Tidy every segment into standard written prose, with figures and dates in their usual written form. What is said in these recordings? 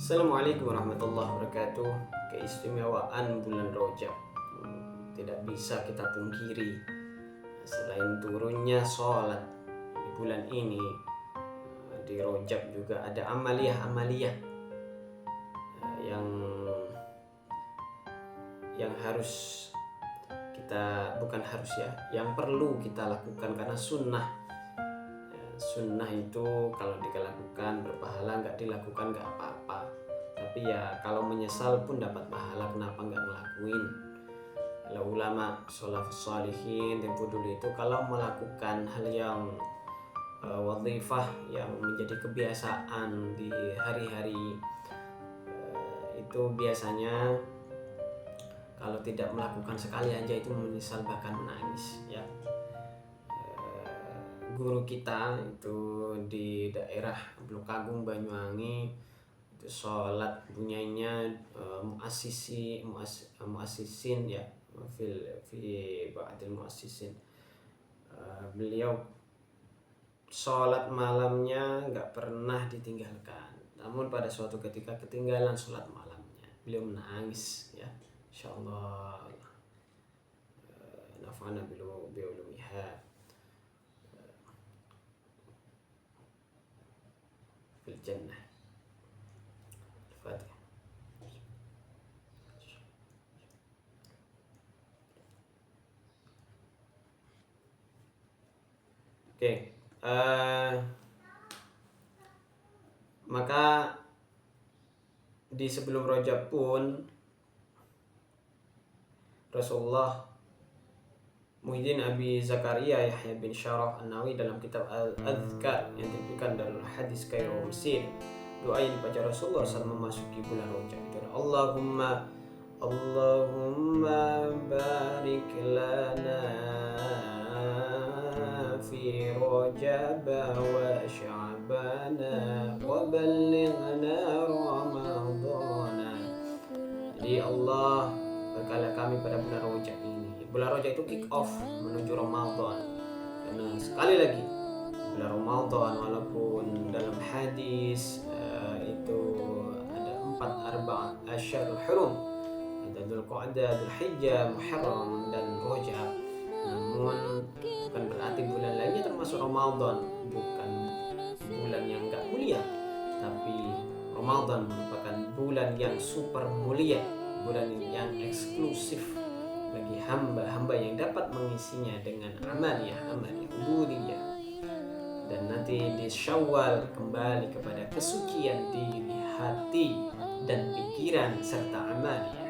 Assalamualaikum warahmatullahi wabarakatuh. Keistimewaan bulan Rajab tidak bisa kita pungkiri. Selain turunnya sholat di bulan ini, di Rajab juga ada amaliyah-amaliyah yang harus kita, bukan harus ya, yang perlu kita lakukan karena sunnah. Sunnah itu kalau dilakukan berpahala, nggak dilakukan nggak apa-apa. Tapi ya kalau menyesal pun dapat pahala, kenapa nggak ngelakuin? Kalau ulama sholafus sholihin tempo dulu itu kalau melakukan hal yang wadhifah yang menjadi kebiasaan di hari-hari, itu biasanya kalau tidak melakukan sekali aja itu menyesal bahkan menangis ya. Guru kita itu di daerah Blok Agung Banyuwangi itu sholat bunyainya muassisin ya, fi ba'dil muassisin. Beliau sholat malamnya nggak pernah ditinggalkan, namun pada suatu ketika ketinggalan sholat malamnya beliau menangis ya. Insyaallah nafa'ana bi'ulumiha fil jannah. Al-Fatihah. Oke, maka di sebelum Rajab pun Rasulullah Muhyiddin Abi Zakaria Yahya bin Syaraf An-Nawawi dalam kitab Al-Adhkar yang diberikan dari hadis Kairo Mesir, doa yang dibaca Rasulullah saat memasuki bulan Rajab itu Allahumma barik lana fi Rajab wa Sya'bana wa ballighna Ramadhana. Jadi Allah berkala kami pada bulan Rajab ini. Bulan Rajab itu kick off menuju Ramadan. Karena sekali lagi bulan Ramadan walaupun dalam hadis itu ada 4 asyarul hurum, ada Dzulqa'dah, Dzulhijjah, Muharram dan Rajab. Namun bukan berarti bulan lainnya termasuk Ramadan, bukan bulan yang enggak mulia, tapi Ramadan merupakan bulan yang super mulia, bulan yang eksklusif bagi hamba-hamba yang dapat mengisinya dengan amaliyah ubudiyah. Dan nanti di Syawal kembali kepada kesucian diri, hati dan pikiran serta amaliyah.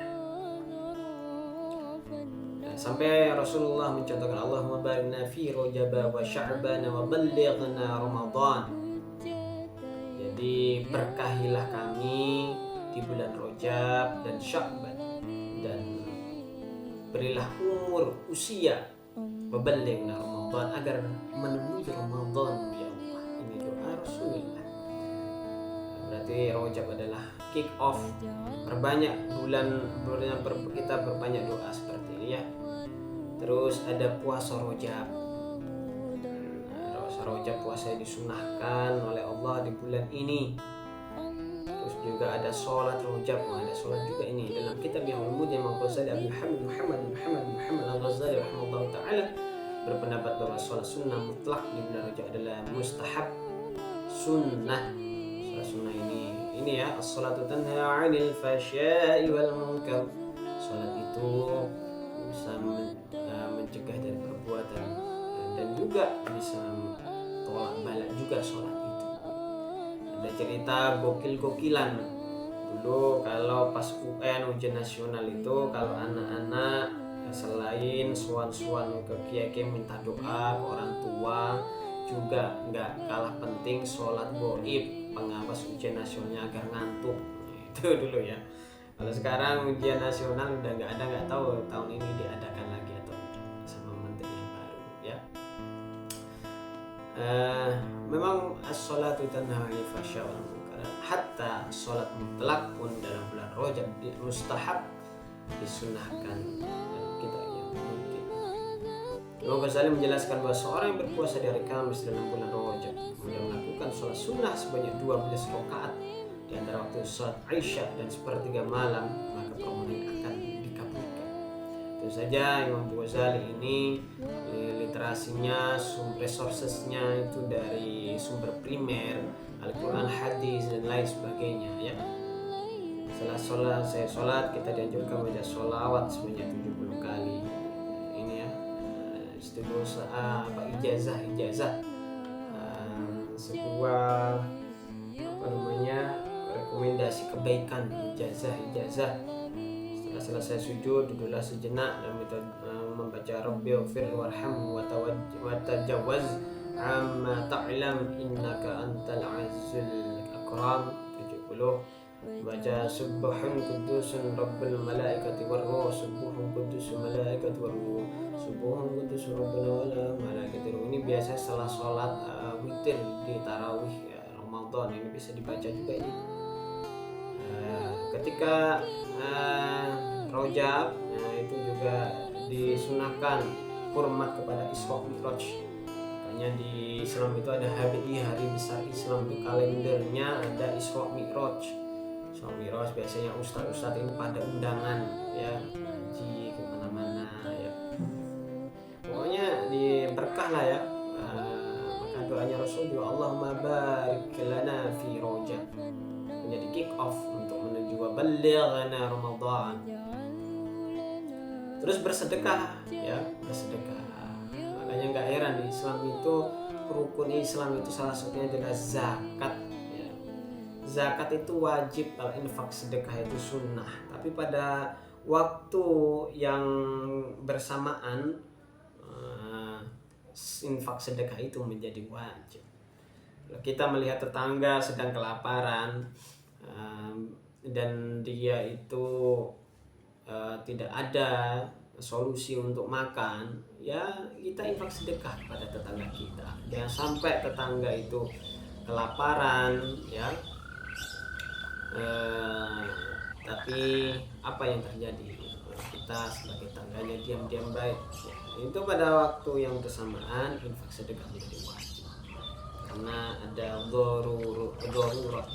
Sampai Rasulullah mencontohkan Allahumma barikna fi Rajab wa Sya'ban wa ballighna Ramadan. Jadi berkahilah kami di bulan Rajab dan Sya'ban, dan berilah umur usia waballighna Ramadan, agar menuju Ramadan ya Allah. Ini doa Rasulullah. Berarti Rajab adalah kick off. Perbanyak bulan kita berbanyak doa seperti ini ya. Terus ada puasa Rajab. Puasa Rajab, puasa yang disunahkan oleh Allah di bulan ini. Terus juga ada sholat Rajab, ada sholat juga ini dalam kitab yang Al-Mudi Imam Ghazali Abu Muhammad Al-Ghazali rahimahullah ta'ala berpendapat bahwa sholat sunnah mutlak di bulan Rajab adalah mustahab sunnah. Sholat sunnah ini ya, as-salatu tanha 'anil fahsya'i wal munkar. Sholat itu bisa mencegah dari perbuatan dan juga bisa tolak balak juga sholat itu. Ada cerita gokil-gokilan dulu kalau pas UN ujian nasional itu, kalau anak-anak selain suan-suan ke kiai minta doa ke orang tua, juga nggak kalah penting sholat goib pengawas ujian nasionalnya agar ngantuk. Itu dulu ya. Kalau sekarang ujian nasional udah nggak tahu tahun ini diadakan lagi atau sama menteri yang baru ya. Memang as-salatu tanha 'anil fahsya'i wal munkar, hatta salat mutlak pun dalam bulan Rajab mustahab, disunahkan dalam kita yang mungkin. Imam Ghazali menjelaskan bahwa seorang yang berpuasa di hari Kamis dalam bulan Rajab kemudian melakukan sholat sunnah sebanyak 12 rakaat di antara waktu sholat Isya dan sepertiga malam, maka permohonan akan dikabulkan. Tentu saja Imam Ghazali ini literasinya, resourcesnya itu dari sumber primer, Al-Quran, hadis dan lain sebagainya ya. Setelah saya sholat, kita dianjurkan baca sholawat sebanyak 70 kali. Ini ya, ijazah sebuah rekomendasi kebaikan, ijazah. Setelah selesai sujud, duduklah sejenak dan membaca Rabbighfir warhamhu wa tajawwaz amma ta'lam innaka antal azizul akram. 70 baca Subhan Qudusun Rabbul Malaikati Warruh, Subhan Qudusun Malaikati Warruh, Subhan Qudusun Rabbul Malaikati Warruh. Ini biasa setelah sholat witir di tarawih Ramadan, ini bisa dibaca juga ini. Ketika Rojab, itu juga disunahkan hormat kepada Isra Mi'raj. Makanya di Islam itu ada hari besar Islam, di kalendernya ada Isra Mi'raj. Isra Mi'raj biasanya ustadz ini pada undangan ya, haji kemana-mana ya. Pokoknya berkah lah ya. Maka doanya Rasul juga, Allahumma barik lana fi Rojab, menjadi kick off untuk menuju wa ballighna Ramadan. Terus bersedekah ya, bersedekah. Makanya nggak heran di Islam itu, rukun Islam itu salah satunya adalah zakat ya. Zakat itu wajib, kalau infak sedekah itu sunnah. Tapi pada waktu yang bersamaan infak sedekah itu menjadi wajib. Kalau kita melihat tetangga sedang kelaparan dan dia itu tidak ada solusi untuk makan, ya kita infak sedekah pada tetangga kita. Jangan sampai tetangga itu kelaparan ya, tapi apa yang terjadi, kita sebagai tangganya diam-diam baik ya. Itu pada waktu yang bersamaan infak sedekah menjadi wajib, karena ada darurat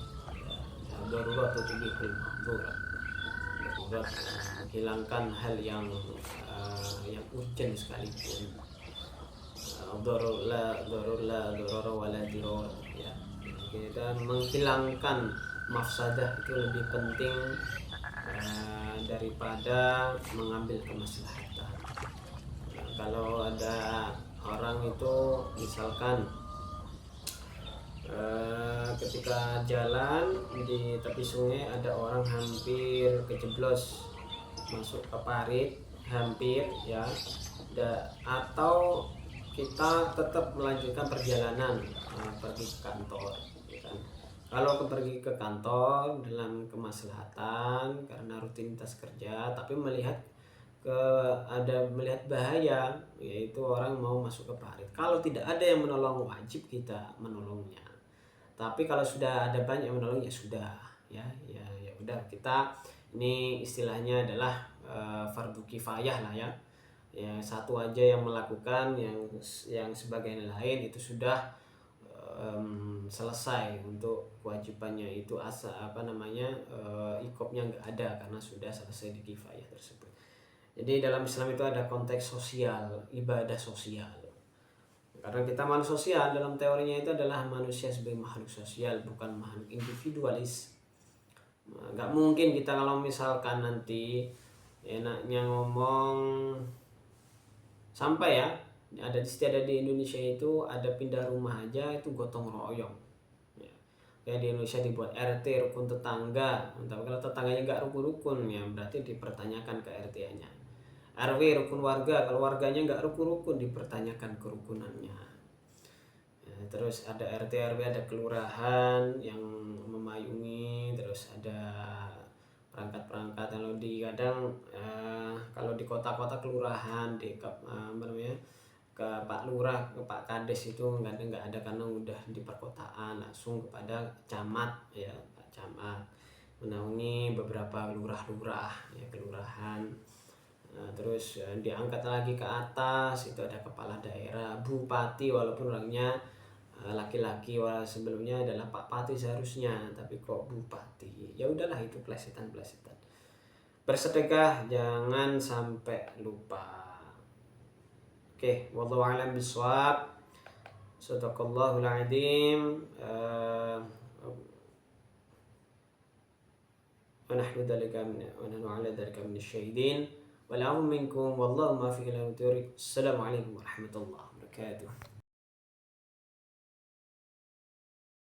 menghilangkan hal yang urgent sekalipun. Ya. Dan menghilangkan mafsadah itu lebih penting daripada mengambil kemaslahatan. Kalau ada orang itu misalkan ketika jalan di tepi sungai ada orang hampir kejeblos masuk ke parit, hampir ya, atau kita tetap melanjutkan perjalanan pergi ke kantor ya kan. Kalau pergi ke kantor dalam kemaslahatan karena rutinitas kerja, tapi melihat bahaya, yaitu orang mau masuk ke parit, kalau tidak ada yang menolong, wajib kita menolongnya. Tapi kalau sudah ada banyak yang menolong, ya sudah ya udah, kita ini istilahnya adalah fardu kifayah lah ya. Ya satu aja yang melakukan, yang sebagian lain itu sudah selesai untuk kewajibannya itu, ikopnya nggak ada karena sudah selesai di kifayah tersebut. Jadi dalam Islam itu ada konteks sosial, ibadah sosial. Karena kita makhluk sosial, dalam teorinya itu adalah manusia sebagai makhluk sosial, bukan makhluk individualis. Nggak mungkin kita kalau misalkan nanti enaknya ngomong sampai ya, ada di Indonesia itu ada pindah rumah aja itu gotong royong. Ya di Indonesia dibuat RT, rukun tetangga. Tapi kalau tetangganya nggak rukun-rukun, ya berarti dipertanyakan ke RT-nya. RW rukun warga, kalau warganya nggak rukun-rukun dipertanyakan kerukunannya. Ya, terus ada RT RW, ada kelurahan yang memayungi, terus ada perangkat-perangkat. Kalau di kota-kota kelurahan, ke Pak Lurah, ke Pak Kades itu nggak ada karena udah di perkotaan, langsung kepada camat ya, Pak Camat menaungi beberapa lurah-lurah ya, kelurahan. Terus diangkat lagi ke atas itu ada kepala daerah, bupati, walaupun orangnya laki-laki, sebelumnya adalah Pak Pati seharusnya, tapi kok Bupati. Ya udahlah, itu plesetan-plesetan. Bersedekah jangan sampai lupa. Oke, wallahu a'lam bishawab. Shadaqallahul adzim. Wa nahnu ala dzalika min asyhadin. Wal 'afwu minkum wallahu ma fi al-utur. Assalamualaikum warahmatullahi wabarakatuh.